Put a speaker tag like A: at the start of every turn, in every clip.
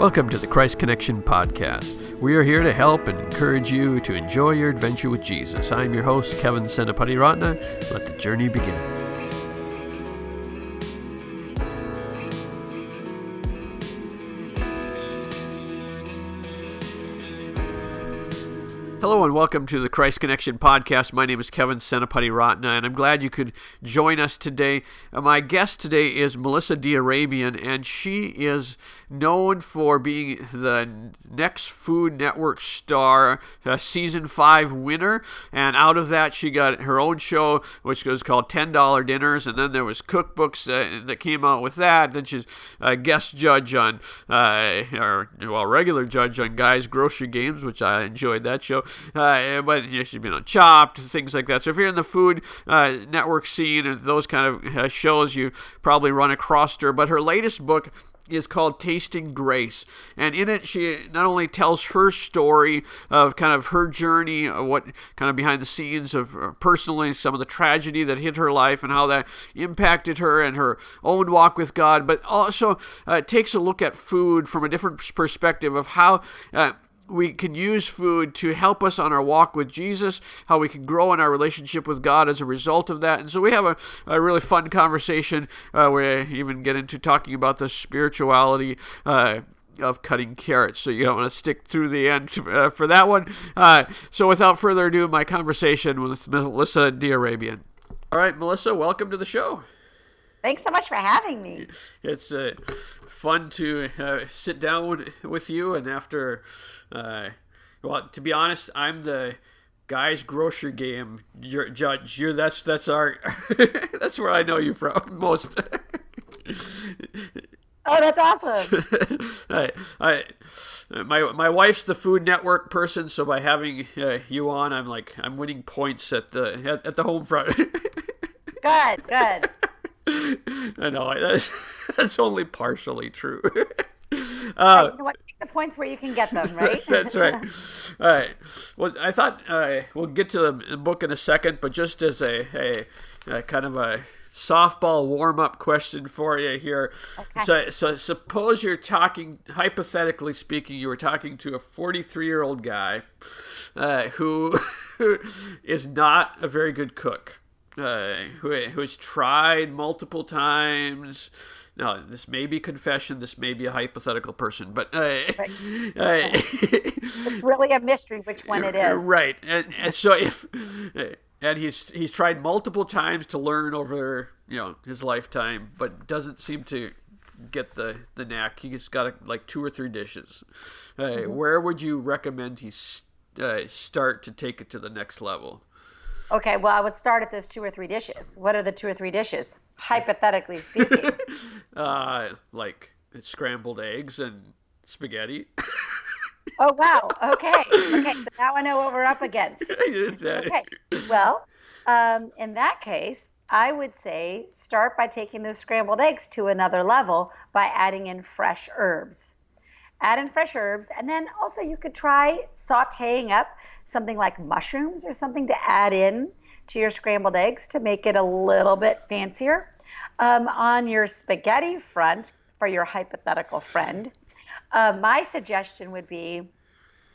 A: Welcome to the Christ Connection Podcast. We are here to help and encourage you to enjoy your adventure with Jesus. I'm your host, Kevin Senapati Ratna. Let the journey begin. Hello and welcome to the Christ Connection Podcast. My name is Kevin Senapati Ratna, and I'm glad you could join us today. My guest today is Melissa D'Arabian, and she is known for being the Next Food Network star, Season 5 winner, and out of that she got her own show, which was called $10 Dinners, and then there was cookbooks that came out with that. Then she's a guest judge on, regular judge on Guy's Grocery Games, which I enjoyed that show. But she's been on Chopped, things like that. So if you're in the food network scene and those kind of shows, you probably run across her. But her latest book is called Tasting Grace, and in it she not only tells her story of kind of her journey, what kind of behind the scenes of personally some of the tragedy that hit her life and how that impacted her and her own walk with God, but also takes a look at food from a different perspective of how we can use food to help us on our walk with Jesus, how we can grow in our relationship with God as a result of that. And so we have a really fun conversation where we even get into talking about the spirituality of cutting carrots. So you don't want to stick through the end for that one. So without further ado, my conversation with Melissa D'Arabian. All right, Melissa, welcome to the show.
B: Thanks so much for having me.
A: It's fun to sit down with you, and after, well, to be honest, I'm the Guy's Grocery Game judge. That's our that's where I know you from most.
B: Oh, that's awesome.
A: My wife's the Food Network person, so by having you on, I'm winning points at the home front.
B: Good.
A: I know that's only partially true.
B: What the points where you can get them, right?
A: That's right. All right. Well, I thought we'll get to the book in a second, but just as a kind of a softball warm-up question for you here. Okay. So suppose you're talking, hypothetically speaking, you were talking to a 43-year-old guy who is not a very good cook. Who has tried multiple times. Now, this may be confession, this may be a hypothetical person, but
B: it's really a mystery which one it is.
A: Right, and so he's tried multiple times to learn over his lifetime, but doesn't seem to get the knack. He's got like 2 or 3 dishes. Where would you recommend he start to take it to the next level?
B: Okay, well, I would start at those 2 or 3 dishes. What are the 2 or 3 dishes, hypothetically speaking?
A: Like scrambled eggs and spaghetti.
B: Oh, wow. Okay, so now I know what we're up against. Okay, well, in that case, I would say start by taking those scrambled eggs to another level by adding in fresh herbs. Add in fresh herbs, and then also you could try sautéing up something like mushrooms or something to add in to your scrambled eggs to make it a little bit fancier. On your spaghetti front, for your hypothetical friend, my suggestion would be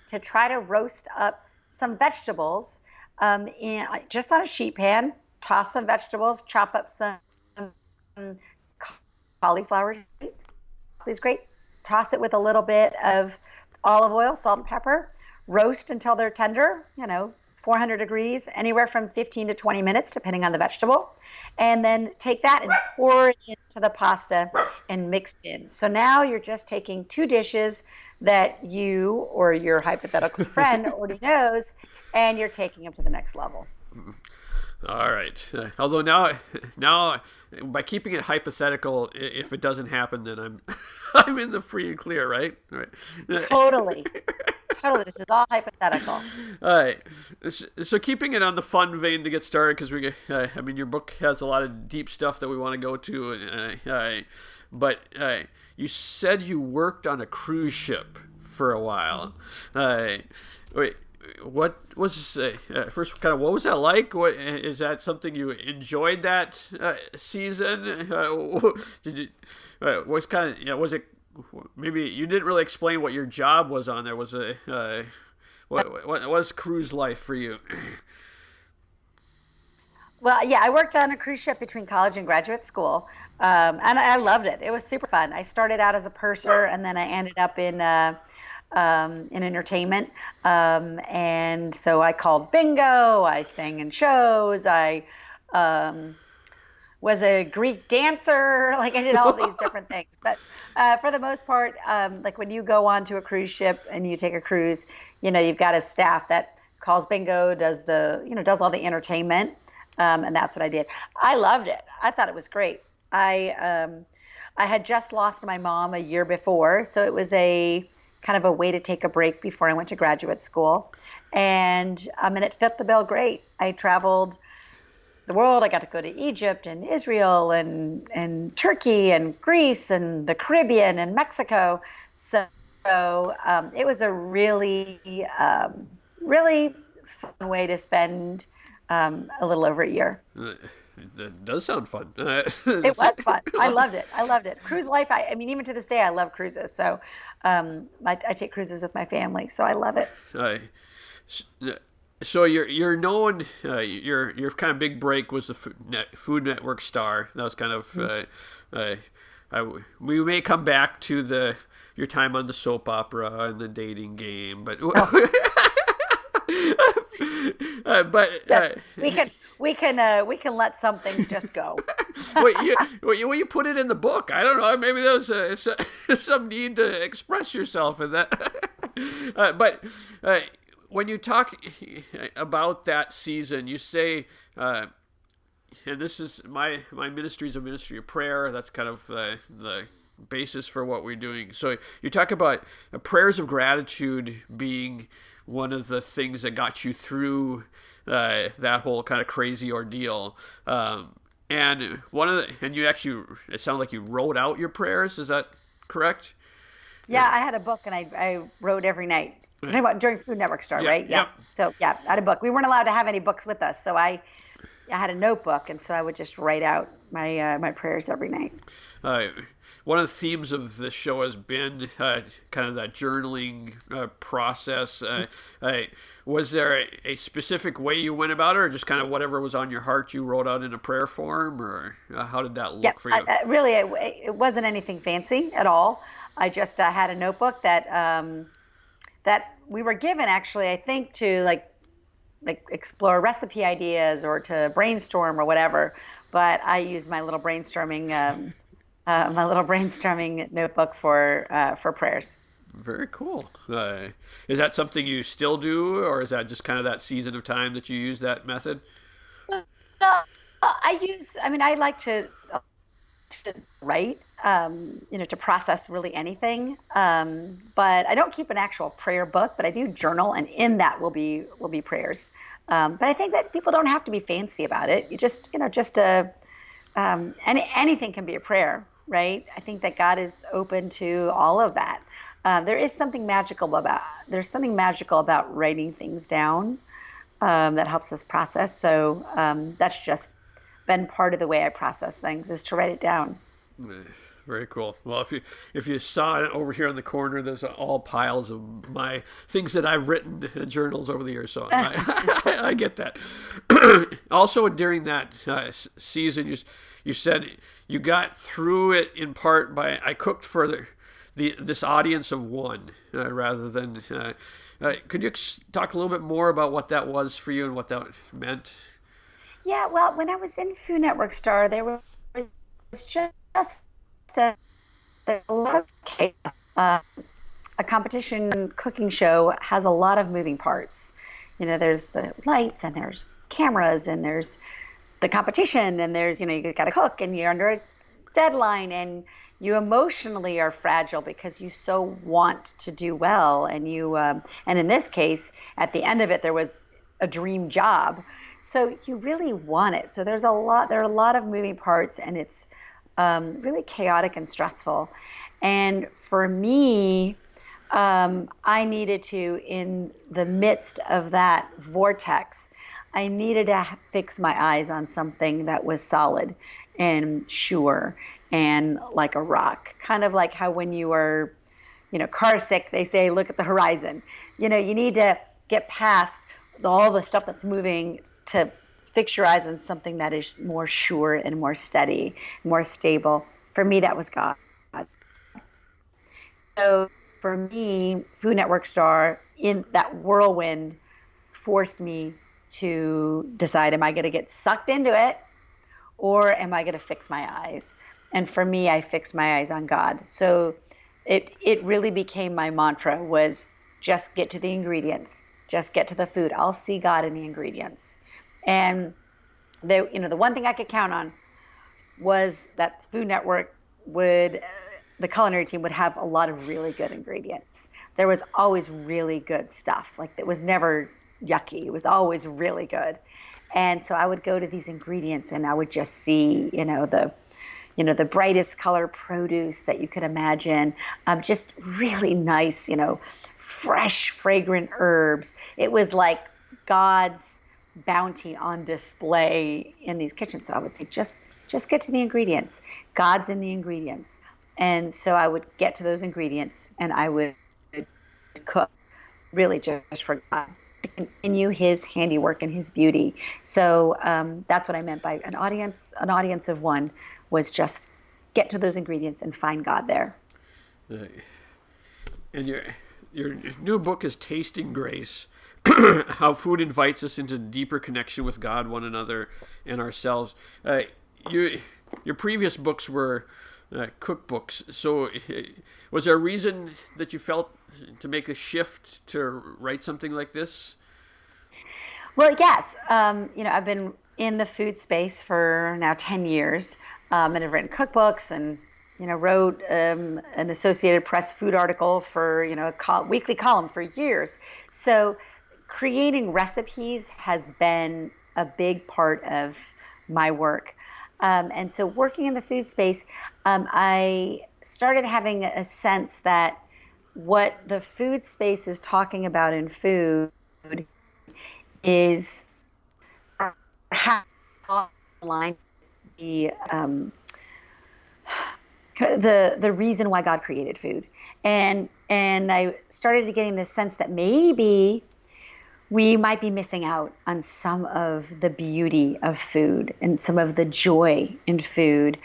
B: to try to roast up some vegetables just on a sheet pan. Toss some vegetables, chop up some cauliflower. Please, great. Toss it with a little bit of olive oil, salt and pepper. Roast until they're tender, 400 degrees, anywhere from 15 to 20 minutes, depending on the vegetable. And then take that and pour it into the pasta and mix it in. So now you're just taking 2 dishes that you or your hypothetical friend already knows, and you're taking them to the next level.
A: All right. Although now, by keeping it hypothetical, if it doesn't happen, then I'm in the free and clear, right?
B: Totally. This is all hypothetical.
A: All right. So keeping it on the fun vein to get started, because your book has a lot of deep stuff that we want to go to. But you said you worked on a cruise ship for a while. Wait. What was first? Kind of, what was that like? What is that something you enjoyed that season? Did you? Was kind of was it maybe you didn't really explain what your job was on there. Was a what was cruise life for you?
B: Well, yeah, I worked on a cruise ship between college and graduate school, and I loved it. It was super fun. I started out as a purser, and then I ended up in entertainment. And so I called bingo, I sang in shows, I um, was a Greek dancer. Like I did all these different things. But for the most part, like when you go onto a cruise ship and you take a cruise, you've got a staff that calls bingo, does all the entertainment. And that's what I did. I loved it. I thought it was great. I had just lost my mom a year before, so it was a kind of a way to take a break before I went to graduate school. And it fit the bill great. I traveled the world. I got to go to Egypt and Israel and Turkey and Greece and the Caribbean and Mexico. So it was a really fun way to spend a little over a year.
A: That does sound fun.
B: It was fun. I loved it. Cruise life. I mean, even to this day, I love cruises. So I take cruises with my family. So I love it.
A: So you're known. Your kind of big break was the Food Network star. That was kind of. We may come back to your time on the soap opera and the dating game, but. Oh.
B: We can let some things just go.
A: You put it in the book. I don't know. Maybe there's some need to express yourself in that. But when you talk about that season, you say, and this is my ministry is a ministry of prayer. That's kind of the basis for what we're doing. So you talk about prayers of gratitude being one of the things that got you through that whole kind of crazy ordeal. And you actually, it sounded like you wrote out your prayers. Is that correct?
B: Yeah, I had a book and I wrote every night. You're talking about during Food Network Star, right? Yeah. So yeah, I had a book. We weren't allowed to have any books with us, so I had a notebook, and so I would just write out my prayers every night.
A: One of the themes of the show has been kind of that journaling process. Was there a specific way you went about it, or just kind of whatever was on your heart you wrote out in a prayer form, or how did that look for you?
B: Really, it wasn't anything fancy at all. I just had a notebook that we were given, actually, I think, to like explore recipe ideas or to brainstorm or whatever. But I used my little brainstorming notebook for prayers.
A: Very cool. Is that something you still do, or is that just kind of that season of time that you use that method?
B: I like to write, to process really anything. But I don't keep an actual prayer book, but I do journal, and in that will be prayers. But I think that people don't have to be fancy about it. You just anything can be a prayer, right? I think that God is open to all of that. There's something magical about writing things down that helps us process. So that's just been part of the way I process things, is to write it down.
A: Very cool. Well, if you saw it over here in the corner, there's all piles of my things that I've written in journals over the years. So I get that. Also, during that season, you said you got through it in part by I cooked for this audience of one rather than. Could you talk a little bit more about what that was for you and what that meant?
B: Yeah, well, when I was in Food Network Star, there was just a lot of chaos. A competition cooking show has a lot of moving parts. There's the lights, and there's cameras, and there's the competition, and there's, you got to cook, and you're under a deadline, and you emotionally are fragile because you so want to do well. And and in this case, at the end of it, there was a dream job. So you really want it. So there are a lot of moving parts, and it's really chaotic and stressful. And for me, I needed to, in the midst of that vortex, I needed to fix my eyes on something that was solid and sure. and like a rock. Kind of like how when you are, car sick, they say, look at the horizon. You need to get past all the stuff that's moving to fix your eyes on something that is more sure and more steady, more stable. For me, that was God. So for me, Food Network Star in that whirlwind forced me to decide, am I going to get sucked into it or am I going to fix my eyes? And for me, I fixed my eyes on God. So it really became my mantra was just get to the ingredients, just get to the food. I'll see God in the ingredients. And the one thing I could count on was that Food Network the culinary team would have a lot of really good ingredients. There was always really good stuff. Like it was never yucky. It was always really good. And so I would go to these ingredients and I would just see, the brightest color produce that you could imagine, just really nice, fresh, fragrant herbs. It was like God's bounty on display in these kitchens. So I would say, just get to the ingredients. God's in the ingredients. And so I would get to those ingredients and I would cook really just for God to continue his handiwork and his beauty. So that's what I meant by an audience of one was just get to those ingredients and find God there.
A: And your new book is Tasting Grace, how food invites us into deeper connection with God, one another, and ourselves. Your previous books were cookbooks. So was there a reason that you felt to make a shift to write something like this?
B: Well, yes. I've been in the food space for now 10 years, and I've written cookbooks and, wrote an Associated Press food article for, a weekly column for years. So creating recipes has been a big part of my work. And so working in the food space, I started having a sense that what the food space is talking about in food is perhaps online the reason why God created food. And I started getting this sense that maybe we might be missing out on some of the beauty of food and some of the joy in food.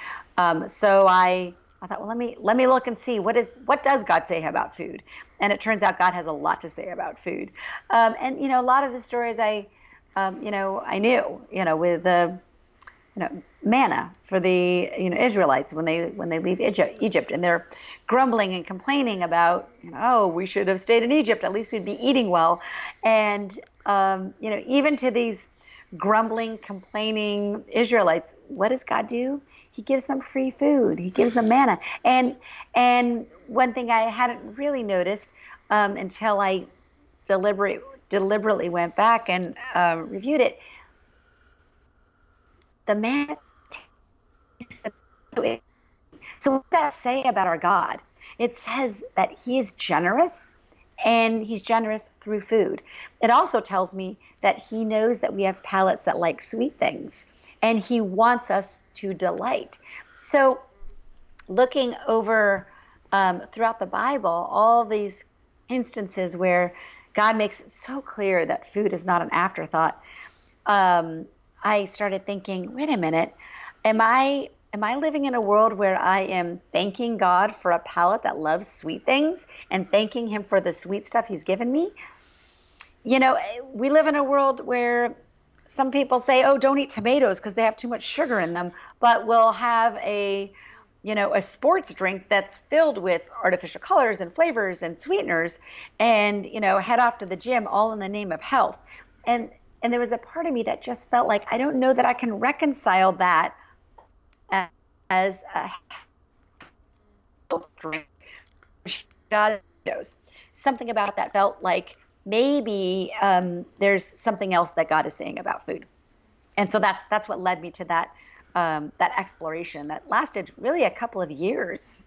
B: So I thought, well, let me look and see what does God say about food? And it turns out God has a lot to say about food. And a lot of the stories I knew, with the manna for the Israelites when they leave Egypt, and they're grumbling and complaining about oh, we should have stayed in Egypt, at least we'd be eating well. And even to these grumbling, complaining Israelites, what does God do? He gives them free food. He gives them manna. And one thing I hadn't really noticed until I deliberately went back and reviewed it, the manna. So what does that say about our God? It says that he is generous, and he's generous through food. It also tells me that he knows that we have palates that like sweet things, and he wants us to delight. So looking over throughout the Bible, all these instances where God makes it so clear that food is not an afterthought, I started thinking, wait a minute, am I living in a world where I am thanking God for a palate that loves sweet things and thanking him for the sweet stuff he's given me? We live in a world where some people say, oh, don't eat tomatoes because they have too much sugar in them, but we'll have a sports drink that's filled with artificial colors and flavors and sweeteners and, head off to the gym all in the name of health. And there was a part of me that just felt like, I don't know that I can reconcile that as a health drink. Something about that felt like maybe there's something else that God is saying about food. And so that's what led me to that exploration that lasted really a couple of years.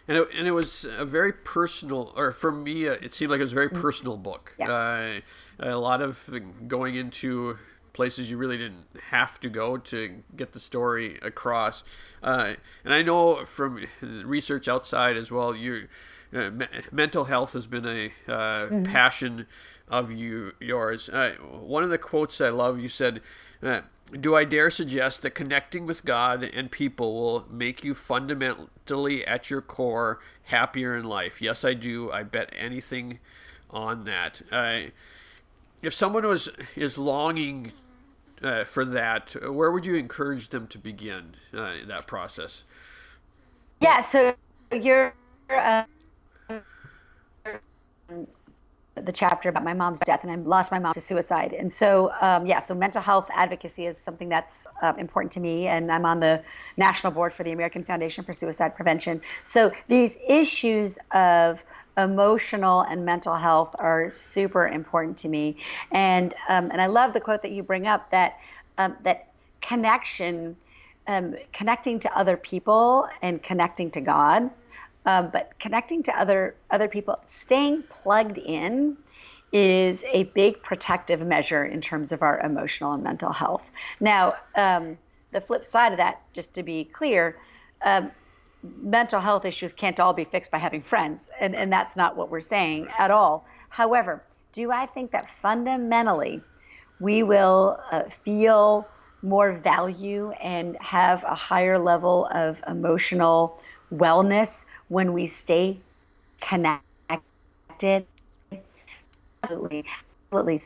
A: And it was a very personal, or for me, it seemed like it was a very personal book.
B: Yeah.
A: A lot of going into places you really didn't have to go to get the story across. And I know from research outside as well, mental health has been a passion of yours. One of the quotes I love, you said, do I dare suggest that connecting with God and people will make you fundamentally at your core happier in life? Yes, I do. I bet anything on that. If someone is longing for that, where would you encourage them to begin that process?
B: Yeah, so you're the chapter about my mom's death, and I lost my mom to suicide. And so, so mental health advocacy is something that's important to me, and I'm on the national board for the American Foundation for Suicide Prevention. So these issues of emotional and mental health are super important to me, and I love the quote that you bring up, that that connection, connecting to other people and connecting to God. But connecting to other people, staying plugged in, is a big protective measure in terms of our emotional and mental health. Now, the flip side of that, just to be clear, mental health issues can't all be fixed by having friends, and that's not what we're saying at all. However, do I think that fundamentally we will feel more value and have a higher level of emotional wellness when we stay connected? Absolutely, absolutely.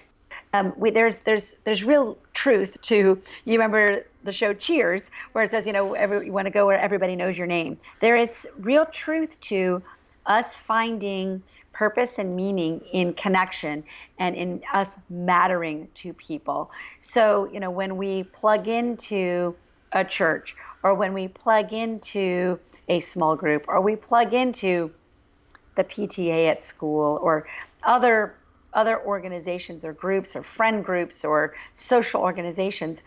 B: There's real truth to, you remember the show Cheers, where it says, you want to go where everybody knows your name. There is real truth to us finding purpose and meaning in connection and in us mattering to people. So, when we plug into a church, or when we plug into a small group, or we plug into the PTA at school, or other organizations or groups or friend groups or social organizations,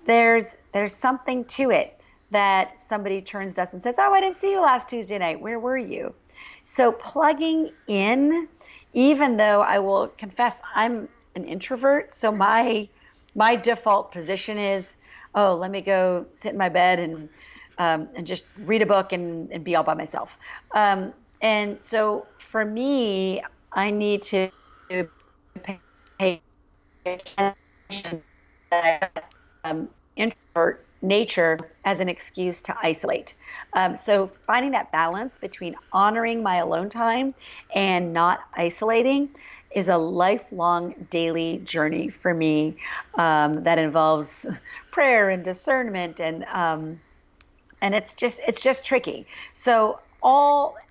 B: there's something to it that somebody turns to us and says, oh, I didn't see you last Tuesday night. Where were you? So plugging in, even though I will confess I'm an introvert, so my default position is, oh, let me go sit in my bed and just read a book and be all by myself. And so for me, I need to pay attention that introvert nature as an excuse to isolate. So finding that balance between honoring my alone time and not isolating is a lifelong daily journey for me, that involves prayer and discernment, and it's just tricky. So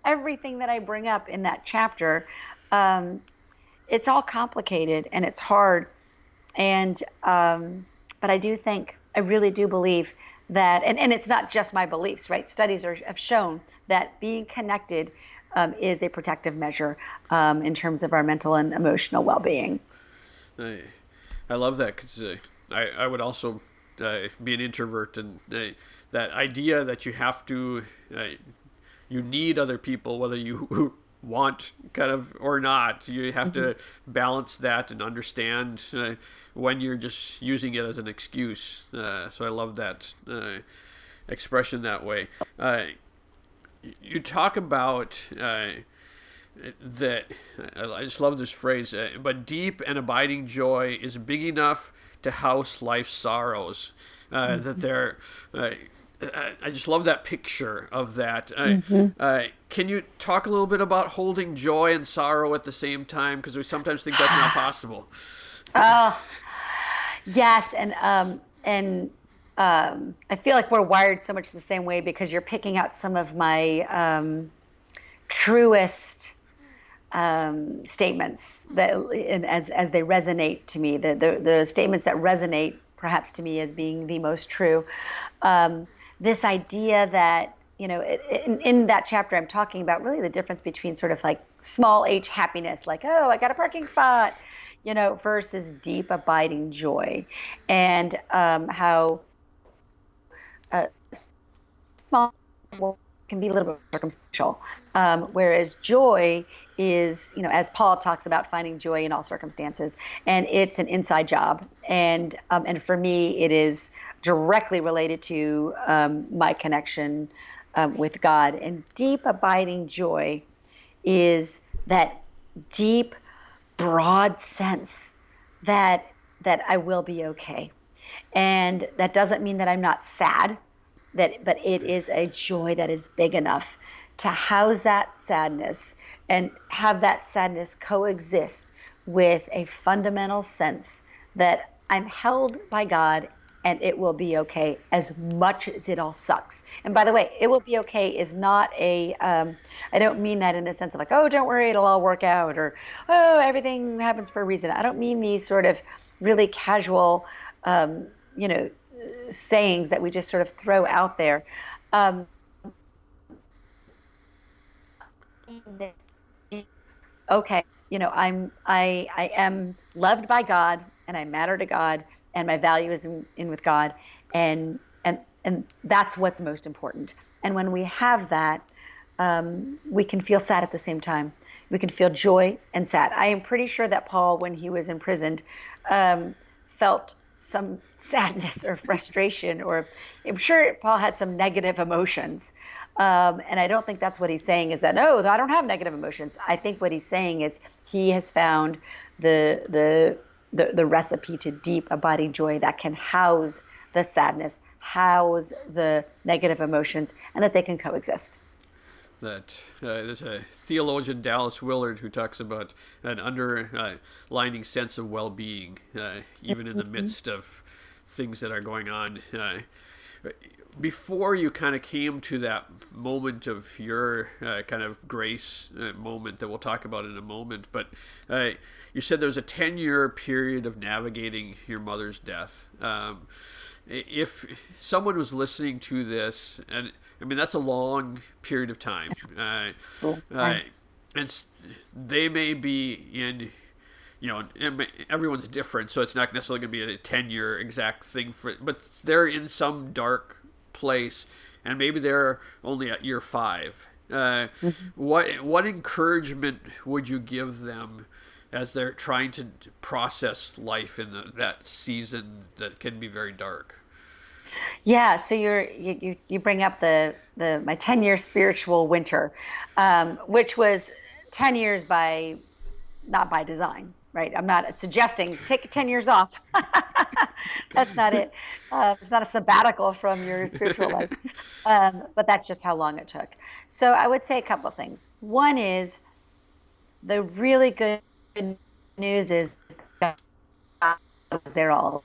B: everything that I bring up in that chapter, it's all complicated and it's hard. And but I really do believe that, and it's not just my beliefs, right? Studies have shown that being connected is a protective measure in terms of our mental and emotional well-being.
A: I love that, because I would also be an introvert, and that idea that you have to, you need other people, whether you want kind of or not. You have to balance that and understand when you're just using it as an excuse. So I love that expression that way. You talk about that, I just love this phrase, but deep and abiding joy is big enough to house life's sorrows. That they're I just love that picture of that. Can you talk a little bit about holding joy and sorrow at the same time? Because we sometimes think that's not possible.
B: Oh, yes, and I feel like we're wired so much the same way, because you're picking out some of my truest statements that, as they resonate to me, the statements that resonate perhaps to me as being the most true. This idea that, in that chapter, I'm talking about really the difference between sort of like small h happiness, like, oh, I got a parking spot, versus deep abiding joy, and how small can be a little bit circumstantial. Whereas joy is, as Paul talks about, finding joy in all circumstances, and it's an inside job. And for me, it is directly related to my connection with God. And deep abiding joy is that deep, broad sense that I will be okay. And that doesn't mean that I'm not sad, but it is a joy that is big enough to house that sadness and have that sadness coexist with a fundamental sense that I'm held by God and it will be okay, as much as it all sucks. And by the way, it will be okay is not I don't mean that in the sense of like, oh, don't worry, it'll all work out, or, oh, everything happens for a reason. I don't mean these sort of really casual, you know, sayings that we just sort of throw out there. Okay, I am loved by God, and I matter to God, and my value is in with God, and that's what's most important. And when we have that, we can feel sad at the same time. We can feel joy and sad. I am pretty sure that Paul, when he was imprisoned, felt some sadness or frustration, or I'm sure Paul had some negative emotions. And I don't think that's what he's saying is that, no, I don't have negative emotions. I think what he's saying is he has found the recipe to deep abiding joy that can house the sadness, house the negative emotions, and that they can coexist.
A: That there's a theologian, Dallas Willard, who talks about an underlining sense of well-being, even in the midst of things that are going on. Before you kind of came to that moment of your kind of grace moment that we'll talk about in a moment, but you said there was a 10-year period of navigating your mother's death. If someone was listening to this, and I mean, that's a long period of time, and they may be in, everyone's different, so it's not necessarily going to be a 10-year exact thing but they're in some dark place, and maybe they're only at year 5. What encouragement would you give them as they're trying to process life in that season that can be very dark?
B: Yeah, so you bring up my 10-year spiritual winter, which was 10 years not by design, right? I'm not suggesting take 10 years off. That's not it. It's not a sabbatical from your spiritual life, but that's just how long it took. So I would say a couple of things. One is the really good news is God was there all.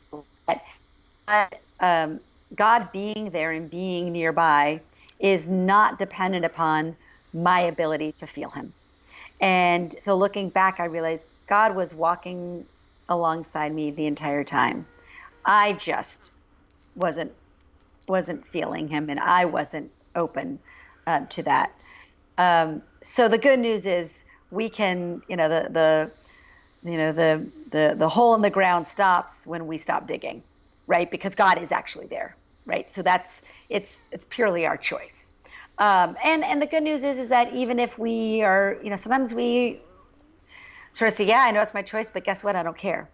B: God being there and being nearby is not dependent upon my ability to feel him. And so looking back, I realized God was walking alongside me the entire time. I just wasn't feeling him, and I wasn't open to that. So the good news is we can, the hole in the ground stops when we stop digging, right? Because God is actually there, right? So it's purely our choice. And the good news is that even if we are, sometimes we sort of say, yeah, I know it's my choice, but guess what? I don't care.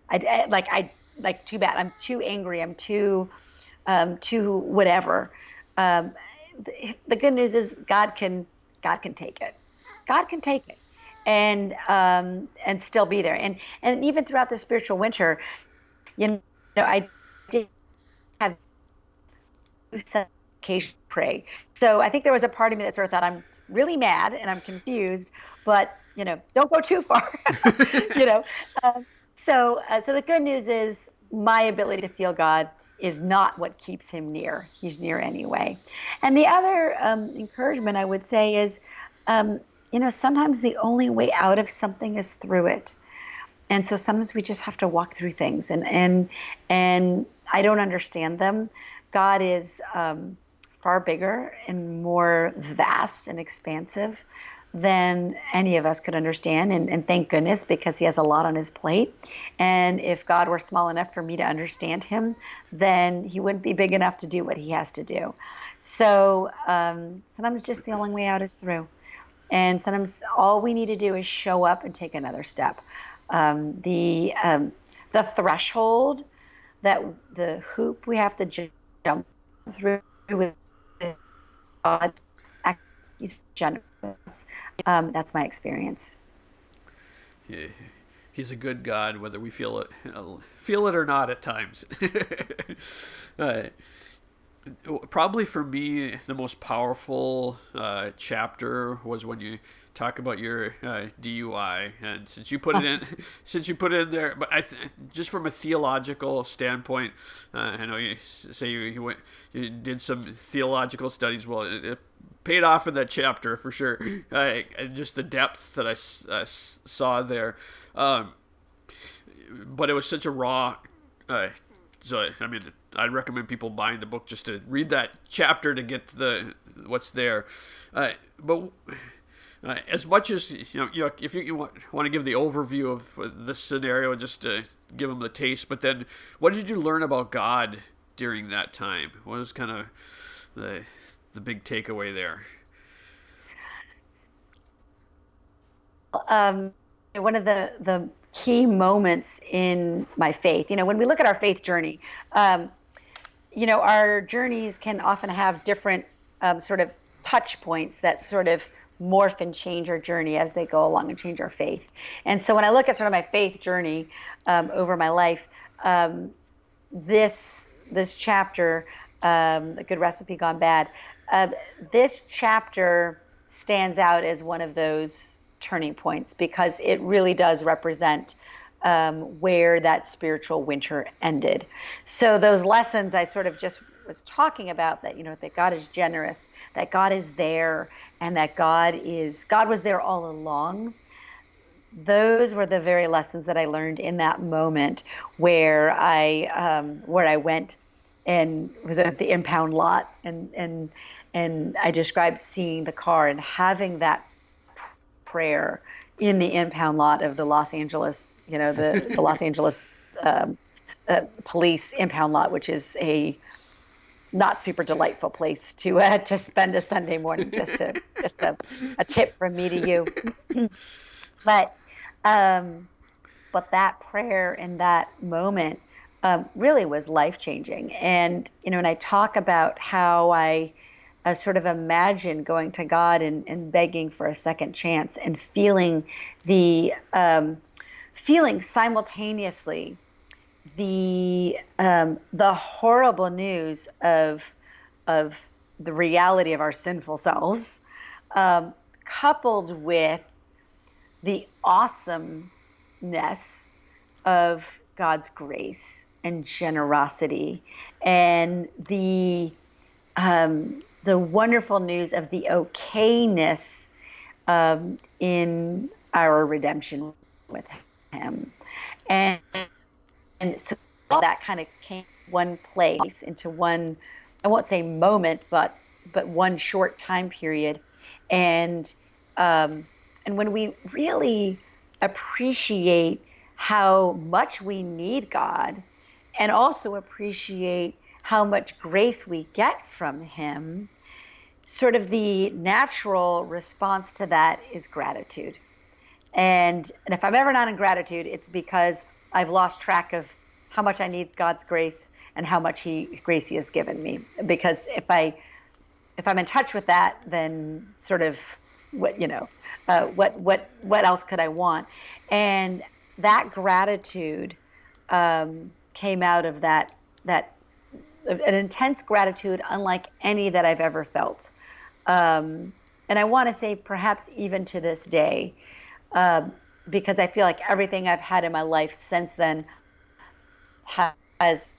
B: Too bad. I'm too angry. I'm too whatever. The good news is God can take it. God can take it and still be there. And even throughout the spiritual winter, I did have occasion pray. So I think there was a part of me that sort of thought, I'm really mad and I'm confused, but don't go too far. So the good news is my ability to feel God is not what keeps him near. He's near anyway. And the other encouragement I would say is, sometimes the only way out of something is through it. And so sometimes we just have to walk through things, and I don't understand them. God is far bigger and more vast and expansive than any of us could understand. And thank goodness, because he has a lot on his plate. And if God were small enough for me to understand him, then he wouldn't be big enough to do what he has to do. So sometimes just the only way out is through. And sometimes all we need to do is show up and take another step. The threshold, that the hoop we have to jump through with God, He's generous. That's my experience.
A: Yeah. He's a good God, whether we feel it or not at times. uh, Probably for me, the most powerful chapter was when you talk about your DUI, and since you put it in there, but just from a theological standpoint, I know you say you did some theological studies. Well, it paid off in that chapter for sure. Just the depth that I saw there, but it was such a raw. So I mean, I'd recommend people buying the book just to read that chapter to get what's there. But as much as if you want to give the overview of the scenario, just to give them the taste. But then, what did you learn about God during that time? What was kind of the big takeaway there?
B: One of the key moments in my faith, when we look at our faith journey, our journeys can often have different sort of touch points that sort of morph and change our journey as they go along and change our faith. And so when I look at sort of my faith journey over my life, this chapter, A Good Recipe Gone Bad, this chapter stands out as one of those turning points because it really does represent where that spiritual winter ended. So those lessons I sort of just was talking about, that that God is generous, that God is there, and that God was there all along. Those were the very lessons that I learned in that moment where I went and was at the impound lot, and I described seeing the car and having that prayer in the impound lot of the Los Angeles, the Los Angeles police impound lot, which is a not super delightful place to spend a Sunday morning. Just a tip from me to you. But that prayer in that moment really was life changing. And when I talk about how I sort of imagine going to God and begging for a second chance and feeling simultaneously the horrible news of the reality of our sinful selves, coupled with the awesomeness of God's grace and generosity, and the wonderful news of the okayness in our redemption with Him, and so all that kind of came one place into one, I won't say moment, but one short time period, and when we really appreciate how much we need God, and also appreciate how much grace we get from Him, sort of the natural response to that is gratitude. And if I'm ever not in gratitude, it's because I've lost track of how much I need God's grace and how much grace He has given me. Because if I'm in touch with that, then sort of what else could I want? And that gratitude came out of that an intense gratitude unlike any that I've ever felt. And I want to say perhaps even to this day, because I feel like everything I've had in my life since then has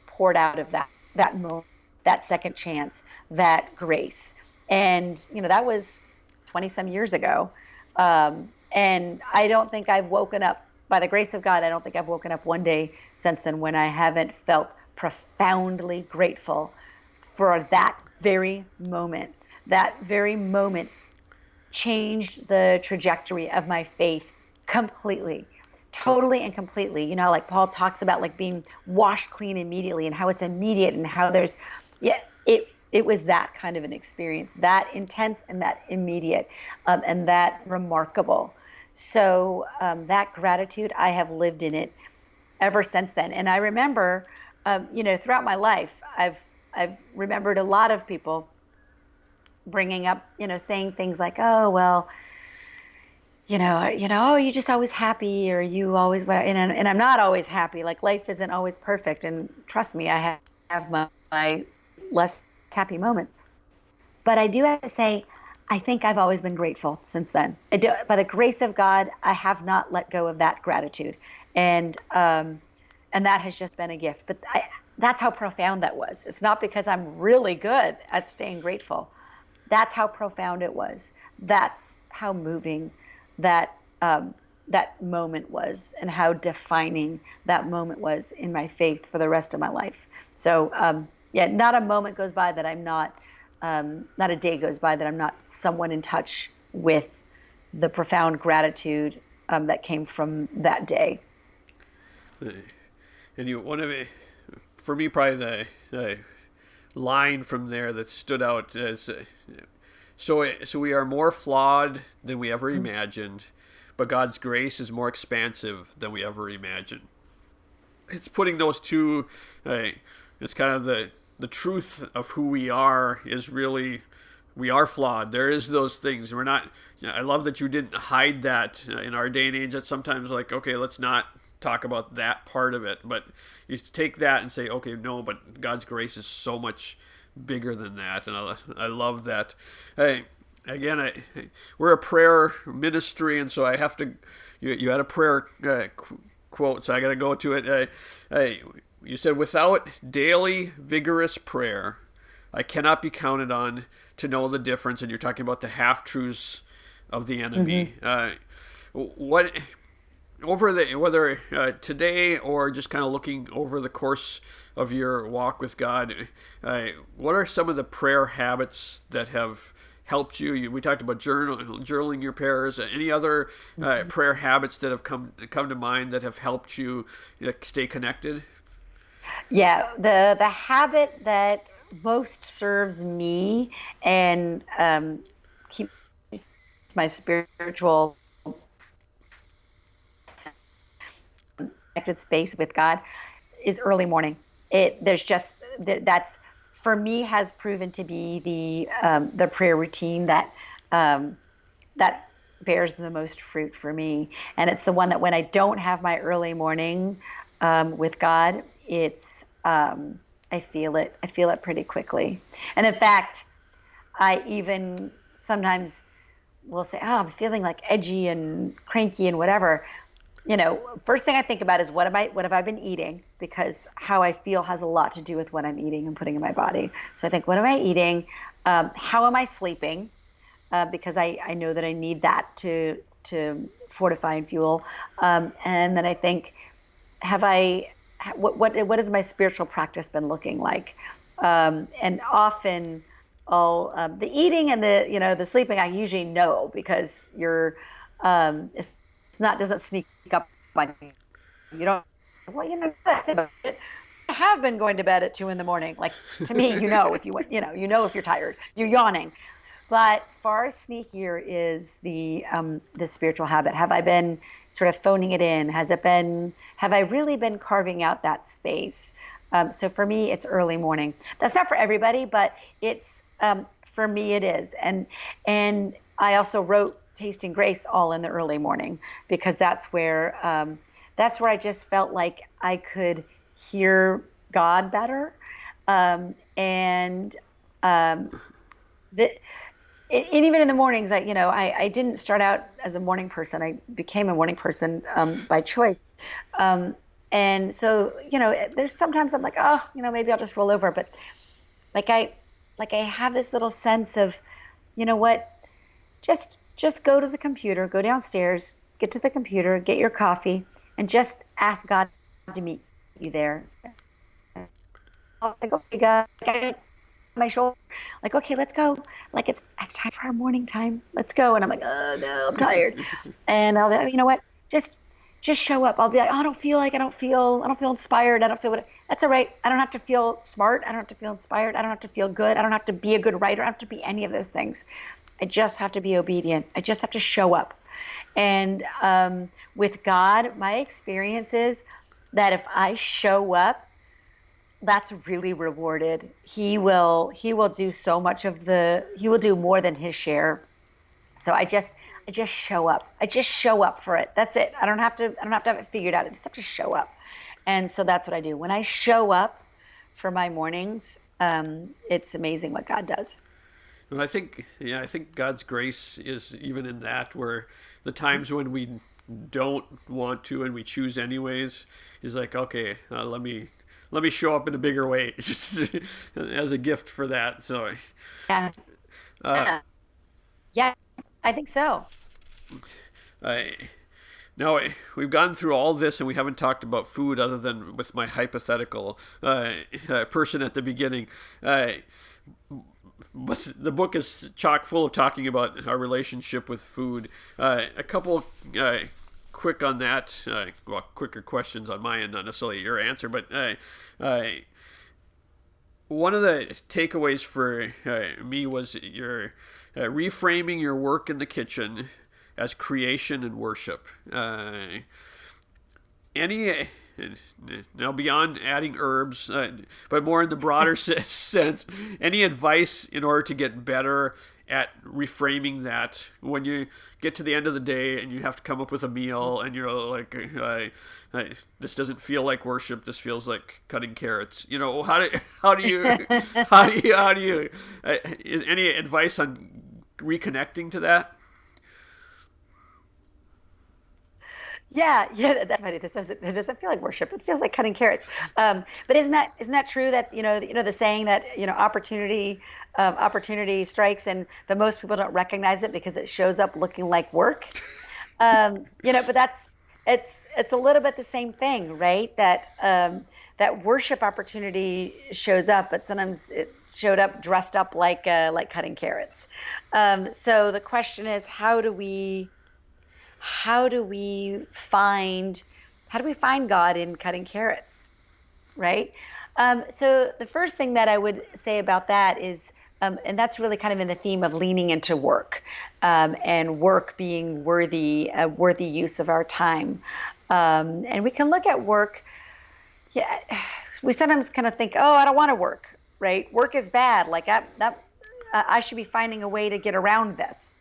B: poured out of that moment, that second chance, that grace. And, that was 20 some years ago. And I don't think I've woken up, by the grace of God, I don't think I've woken up one day since then when I haven't felt profoundly grateful for that very moment. That very moment changed the trajectory of my faith completely, totally and completely. Like Paul talks about, like being washed clean immediately, and how it's immediate, and how there's, it was that kind of an experience, that intense and that immediate, and that remarkable. So that gratitude, I have lived in it ever since then. And I remember, throughout my life, I've remembered a lot of people bringing up, saying things like, "Oh, well, oh, you're just always happy, or you always," and I'm not always happy. Like, life isn't always perfect, and trust me, I have my less happy moments. But I do have to say, I think I've always been grateful since then. By the grace of God, I have not let go of that gratitude, and that has just been a gift. But that's how profound that was. It's not because I'm really good at staying grateful. That's how profound it was. That's how moving that that moment was, and how defining that moment was in my faith for the rest of my life. So not a moment goes by that I'm not, not a day goes by that I'm not someone in touch with the profound gratitude that came from that day.
A: And for me, probably the line from there that stood out as, so we are more flawed than we ever imagined, but God's grace is more expansive than we ever imagined. It's putting those two, it's kind of the truth of who we are is really, we are flawed. There is those things. We're not, I love that you didn't hide that in our day and age. That's sometimes like, okay, let's not talk about that part of it, but you take that and say, okay, no, but God's grace is so much bigger than that, and I love that. Hey, again, we're a prayer ministry, and so I have to. You had a prayer quote, so I got to go to it. You said, "Without daily vigorous prayer, I cannot be counted on to know the difference." And you're talking about the half truths of the enemy. What whether today or just kind of looking over the course of your walk with God, what are some of the prayer habits that have helped you? We talked about journaling your prayers. Any other prayer habits that have come to mind that have helped you stay connected?
B: Yeah, the habit that most serves me and keeps my spiritual connected space with God is early morning. That's, for me, has proven to be the prayer routine that that bears the most fruit for me, and it's the one that when I don't have my early morning with God, it's I feel it. I feel it pretty quickly, and in fact, I even sometimes will say, "Oh, I'm feeling like edgy and cranky and whatever." First thing I think about is what have I been eating? Because how I feel has a lot to do with what I'm eating and putting in my body. So I think, what am I eating? How am I sleeping? Because I know that I need that to fortify and fuel. And then I think, what has my spiritual practice been looking like? And often, the eating and the sleeping, I usually know, because it's not, doesn't sneak up on you. You don't. Well, I have been going to bed at 2 a.m. Like, to me, if you went, if you're tired, you're yawning. But far sneakier is the spiritual habit. Have I been sort of phoning it in? Have I really been carving out that space? So for me, it's early morning. That's not for everybody, but it's for me it is. And I also wrote Tasting Grace all in the early morning, because that's where I just felt like I could hear God better, and even in the mornings, I didn't start out as a morning person. I became a morning person by choice, and so there's sometimes I'm like, oh, maybe I'll just roll over, but like I have this little sense of, what, just go to the computer, go downstairs, get to the computer, get your coffee, and just ask God to meet you there. Like, okay, God, my shoulder, like, okay, let's go. Like, it's time for our morning time. Let's go. And I'm like, oh no, I'm tired. And I'll be, you know what? Just just show up. I'll be like, oh, I don't feel inspired. I don't feel what. That's all right. I don't have to feel smart. I don't have to feel inspired. I don't have to feel good. I don't have to be a good writer. I don't have to be any of those things. I just have to be obedient. I just have to show up. And with God, my experience is that if I show up, that's really rewarded. He will do so much of he will do more than his share. So I just show up. I just show up for it. That's it. I don't have to have it figured out. I just have to show up. And so that's what I do. When I show up for my mornings, it's amazing what God does.
A: And I think God's grace is even in that, where the times when we don't want to and we choose anyways, He's like, okay, let me show up in a bigger way, just as a gift for that. So,
B: Yeah.
A: uh,
B: Yeah. Yeah, I think so.
A: I now we've gone through all this and we haven't talked about food other than with my hypothetical person at the beginning. But the book is chock full of talking about our relationship with food. A couple quick on that, quicker questions on my end, not necessarily your answer, but one of the takeaways for me was your reframing your work in the kitchen as creation and worship. Any Now, beyond adding herbs, but more in the broader sense, any advice in order to get better at reframing that when you get to the end of the day and you have to come up with a meal and you're like, this doesn't feel like worship, this feels like cutting carrots. How do you is any advice on reconnecting to that?
B: Yeah, yeah, that's funny. It doesn't feel like worship. It feels like cutting carrots. But isn't that true that the saying that opportunity strikes and the most people don't recognize it because it shows up looking like work. But it's a little bit the same thing, right? That worship opportunity shows up, but sometimes it showed up dressed up like cutting carrots. So the question is, how do we find God in cutting carrots, right? So the first thing that I would say about that is, and that's really kind of in the theme of leaning into work, and work being a worthy use of our time. And we can look at work. Yeah, we sometimes kind of think, oh, I don't want to work, right? Work is bad. Like I should be finding a way to get around this.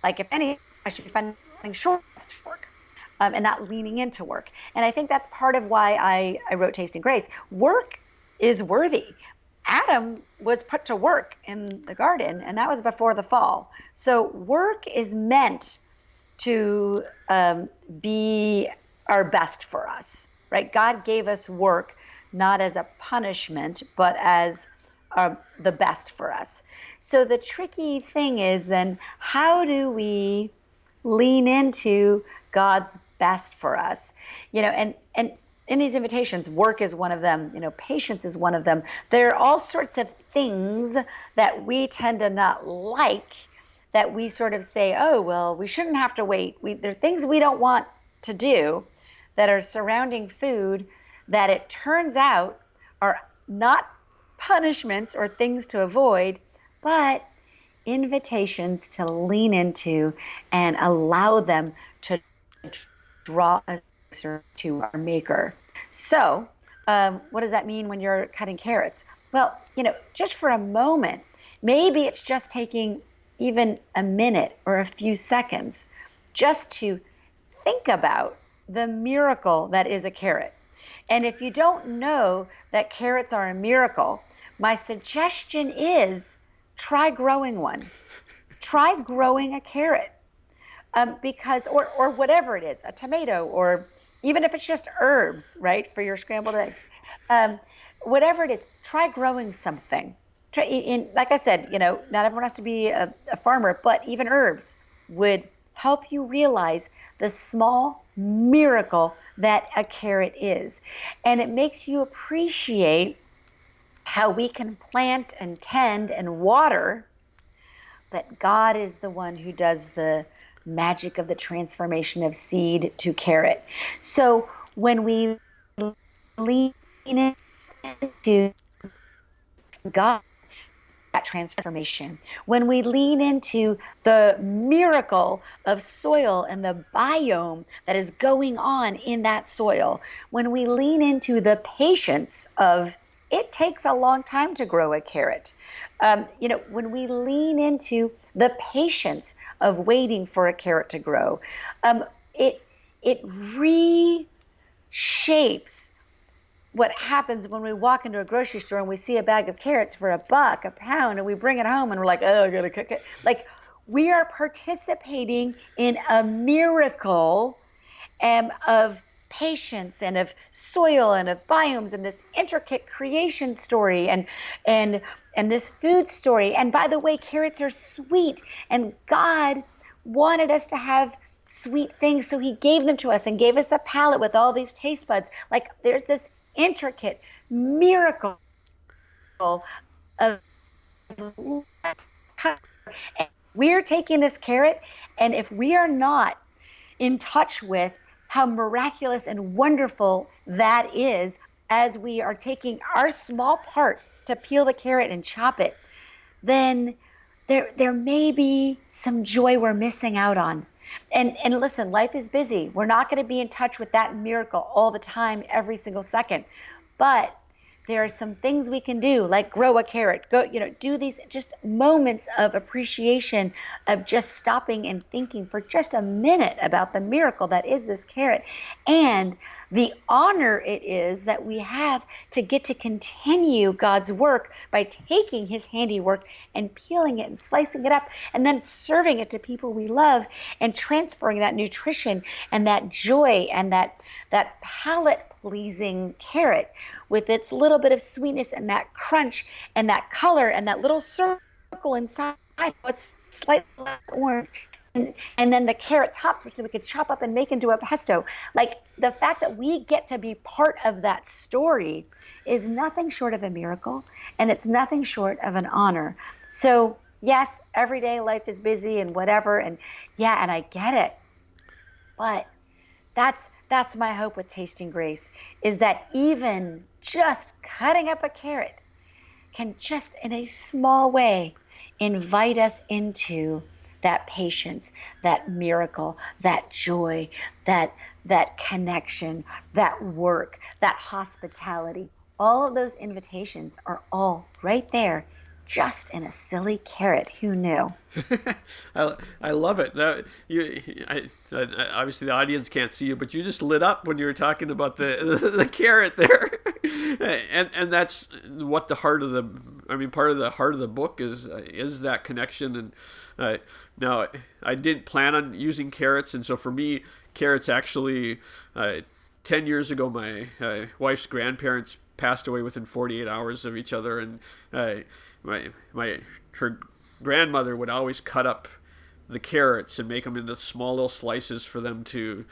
B: Like if any, I should be finding short to work, and not leaning into work. And I think that's part of why I wrote Tasting Grace. Work is worthy. Adam was put to work in the garden, and that was before the fall. So work is meant to be our best for us, right? God gave us work not as a punishment, but as the best for us. So the tricky thing is then, how do we lean into God's best for us? And in these invitations, work is one of them, patience is one of them. There are all sorts of things that we tend to not like, that we sort of say, oh, well, we shouldn't have to wait. There are things we don't want to do that are surrounding food that it turns out are not punishments or things to avoid, but invitations to lean into and allow them to draw us closer to our maker. So what does that mean when you're cutting carrots? Well, just for a moment, maybe it's just taking even a minute or a few seconds just to think about the miracle that is a carrot. And if you don't know that carrots are a miracle, my suggestion is try growing one. Try growing a carrot, because or whatever it is, a tomato, or even if it's just herbs, right, for your scrambled eggs. Whatever it is, try growing something. Like I said, not everyone has to be a farmer, but even herbs would help you realize the small miracle that a carrot is. And it makes you appreciate how we can plant and tend and water, but God is the one who does the magic of the transformation of seed to carrot. So when we lean into God, that transformation, when we lean into the miracle of soil and the biome that is going on in that soil, when we lean into the patience of it takes a long time to grow a carrot, when we lean into the patience of waiting for a carrot to grow, it reshapes what happens when we walk into a grocery store and we see a bag of carrots for $1 a pound, and we bring it home and we're like, oh, I gotta cook it. Like, we are participating in a miracle of patience and of soil and of biomes and this intricate creation story and this food story. And by the way, carrots are sweet, and God wanted us to have sweet things, so he gave them to us and gave us a palate with all these taste buds. Like, there's this intricate miracle of we're taking this carrot, and if we are not in touch with how miraculous and wonderful that is, as we are taking our small part to peel the carrot and chop it, then there may be some joy we're missing out on. And listen, life is busy. We're not going to be in touch with that miracle all the time, every single second. But there are some things we can do, like grow a carrot, do these just moments of appreciation, of just stopping and thinking for just a minute about the miracle that is this carrot, and the honor it is that we have to get to continue God's work by taking his handiwork and peeling it and slicing it up and then serving it to people we love, and transferring that nutrition and that joy and that palate pleasing carrot with its little bit of sweetness and that crunch and that color and that little circle inside what's slightly less orange, and then the carrot tops, which we could chop up and make into a pesto. Like, the fact that we get to be part of that story is nothing short of a miracle, and it's nothing short of an honor. So yes, everyday life is busy and whatever, and yeah, and I get it, but that's my hope with Tasting Grace, is that even just cutting up a carrot can just in a small way invite us into that patience, that miracle, that joy, that connection, that work, that hospitality. All of those invitations are all right there, just in a silly carrot. Who knew?
A: I love it. Obviously the audience can't see you, but you just lit up when you were talking about the carrot there, and that's what part of the heart of the book is that connection. And now I didn't plan on using carrots, and so for me, carrots actually 10 years ago, my wife's grandparents passed away within 48 hours of each other, and her grandmother would always cut up the carrots and make them into small little slices for them to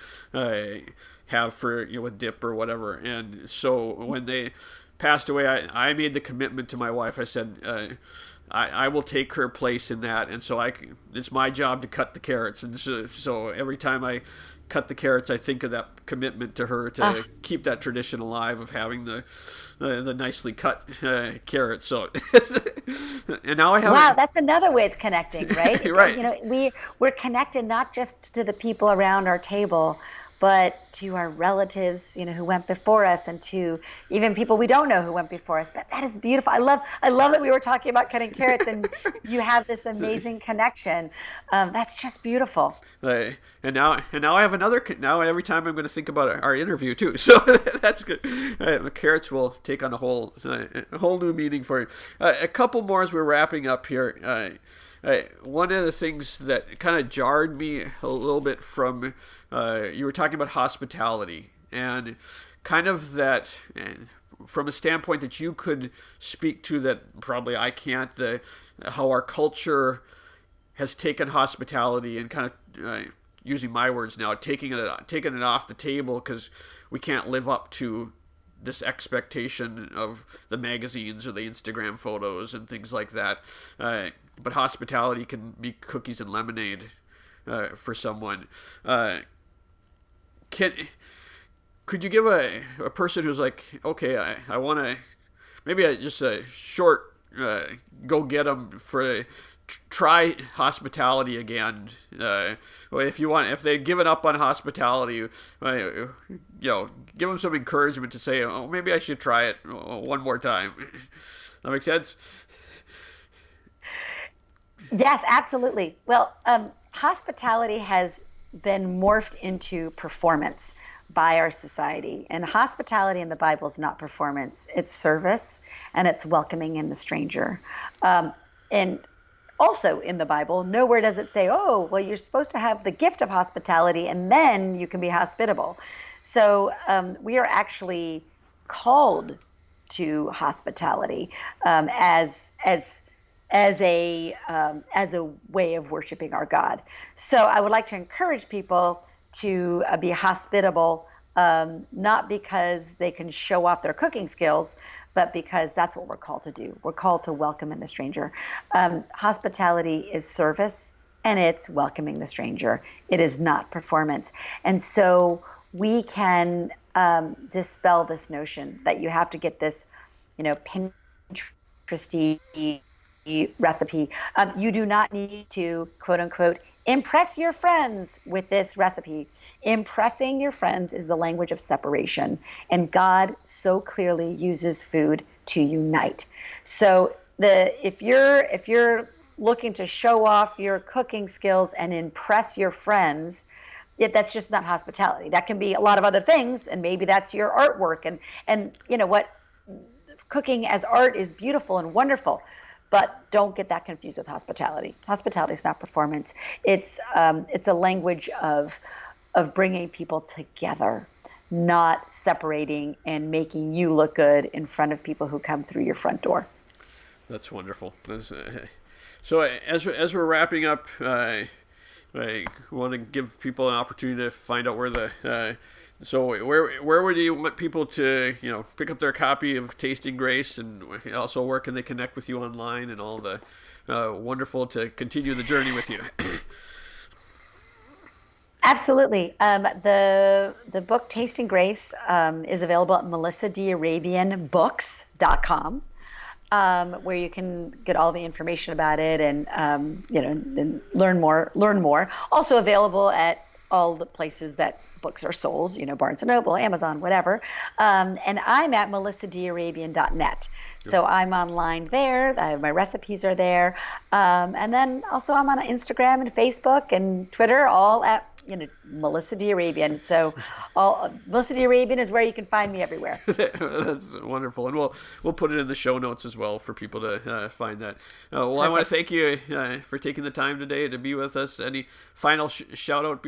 A: have for with dip or whatever. And so when they passed away, I made the commitment to my wife. I said, I will take her place in that, and so it's my job to cut the carrots. And so every time I cut the carrots, I think of that commitment to her to keep that tradition alive of having the nicely cut carrots. So and now I have
B: that's another way it's connecting, right?
A: Right.
B: We're connected not just to the people around our table, but to our relatives, who went before us, and to even people we don't know who went before us. But that is beautiful. I love that we were talking about cutting carrots, and you have this amazing connection. That's just beautiful.
A: And now I have another. Now every time I'm going to think about our interview too. So that's good. The carrots will take on a whole new meaning for you. A couple more as we're wrapping up here. One of the things that kind of jarred me a little bit from you were talking about hospitality, and kind of that, and from a standpoint that you could speak to that probably I can't, how our culture has taken hospitality and kind of using my words now, taking it off the table because we can't live up to this expectation of the magazines or the Instagram photos and things like that. But hospitality can be cookies and lemonade for someone. Could you give a person who's like, okay, I want to, maybe just a short go get them for try hospitality again. If they've given up on hospitality, give them some encouragement to say, oh, maybe I should try it one more time. That makes sense?
B: Yes, absolutely. Well, hospitality has been morphed into performance by our society. And hospitality in the Bible is not performance. It's service, and it's welcoming in the stranger. And also in the Bible, nowhere does it say, oh, well, you're supposed to have the gift of hospitality, and then you can be hospitable. So we are actually called to hospitality as a way of worshiping our God. So I would like to encourage people to be hospitable, not because they can show off their cooking skills, but because that's what we're called to do. We're called to welcome in the stranger. Hospitality is service, and it's welcoming the stranger. It is not performance. And so we can dispel this notion that you have to get this, Pinteresty recipe. You do not need to, quote unquote, impress your friends with this recipe. Impressing your friends is the language of separation, and God so clearly uses food to unite. So if you're looking to show off your cooking skills and impress your friends, that's just not hospitality. That can be a lot of other things, and maybe that's your artwork. And you know what? Cooking as art is beautiful and wonderful. But don't get that confused with hospitality. Hospitality is not performance. It's a language of bringing people together, not separating and making you look good in front of people who come through your front door.
A: That's wonderful. So as we're wrapping up, I want to give people an opportunity to find out where so where would you want people to pick up their copy of Tasting Grace, and also where can they connect with you online and all the wonderful to continue the journey with you?
B: Absolutely. The book Tasting Grace is available at melissadearabianbooks.com, where you can get all the information about it and and learn more. Also available at all the places that books are sold, Barnes & Noble, Amazon, whatever. And I'm at melissadearabian.net. So I'm online there. My recipes are there. And then also I'm on Instagram and Facebook and Twitter, all at Melissa D. Arabian. So Melissa D. Arabian is where you can find me everywhere.
A: That's wonderful. And we'll put it in the show notes as well for people to find that. Well, I want to thank you for taking the time today to be with us. Any final shout out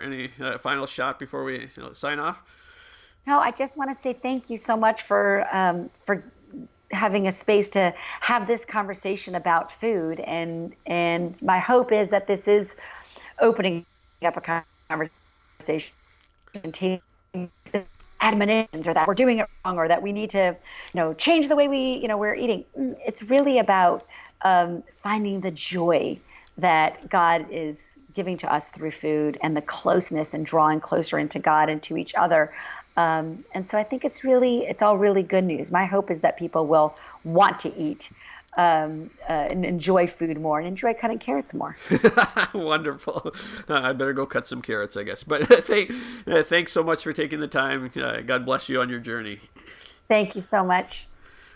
A: any final shot before we sign off?
B: No, I just want to say thank you so much for having a space to have this conversation about food. And my hope is that this is opening up a conversation, taking admonitions, or that we're doing it wrong, or that we need to, change the way we're eating. It's really about finding the joy that God is giving to us through food, and the closeness and drawing closer into God and to each other. And so I think it's all really good news. My hope is that people will want to eat and enjoy food more, and enjoy cutting carrots more.
A: Wonderful. I better go cut some carrots, I guess. But thanks so much for taking the time. God bless you on your journey.
B: Thank you so much.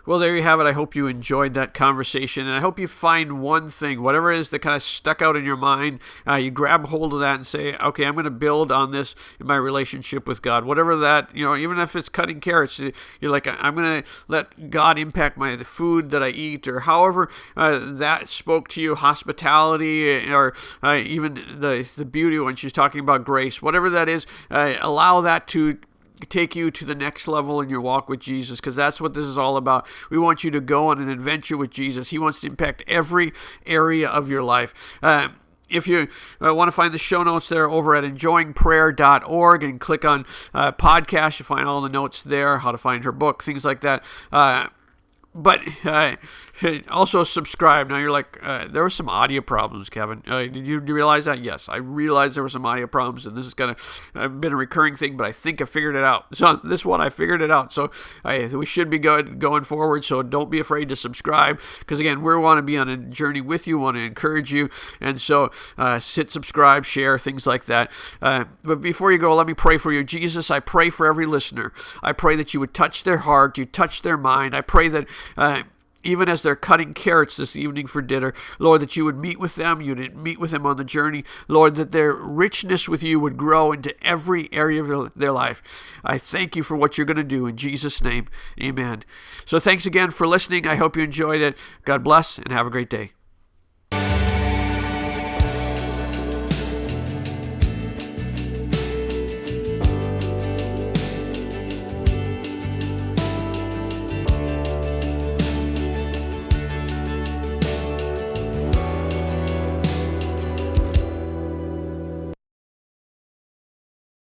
A: Well, there you have it. I hope you enjoyed that conversation, and I hope you find one thing, whatever it is that kind of stuck out in your mind, you grab hold of that and say, okay, I'm going to build on this in my relationship with God. Whatever that, even if it's cutting carrots, you're like, I'm going to let God impact the food that I eat, or however that spoke to you, hospitality, or even the beauty when she's talking about grace, whatever that is, allow that to take you to the next level in your walk with Jesus, because that's what this is all about. We want you to go on an adventure with Jesus. He wants to impact every area of your life. If you want to find the show notes, they're over at enjoyingprayer.org, and click on podcast. You find all the notes there, how to find her book, things like that. But Also subscribe. Now you're like, there were some audio problems, Kevin. Did you realize that? Yes, I realized there were some audio problems, and this is gonna been a recurring thing, but I think I figured it out. So this one, I figured it out. So we should be good going forward. So don't be afraid to subscribe, because again, we want to be on a journey with you, want to encourage you, and so subscribe, share, things like that. But before you go, let me pray for you. Jesus, I pray for every listener. I pray that you would touch their heart, you touch their mind. I pray that even as they're cutting carrots this evening for dinner, Lord, that you would meet with them, you'd meet with them on the journey, Lord, that their richness with you would grow into every area of their life. I thank you for what you're going to do. In Jesus' name, amen. So thanks again for listening. I hope you enjoyed it. God bless and have a great day.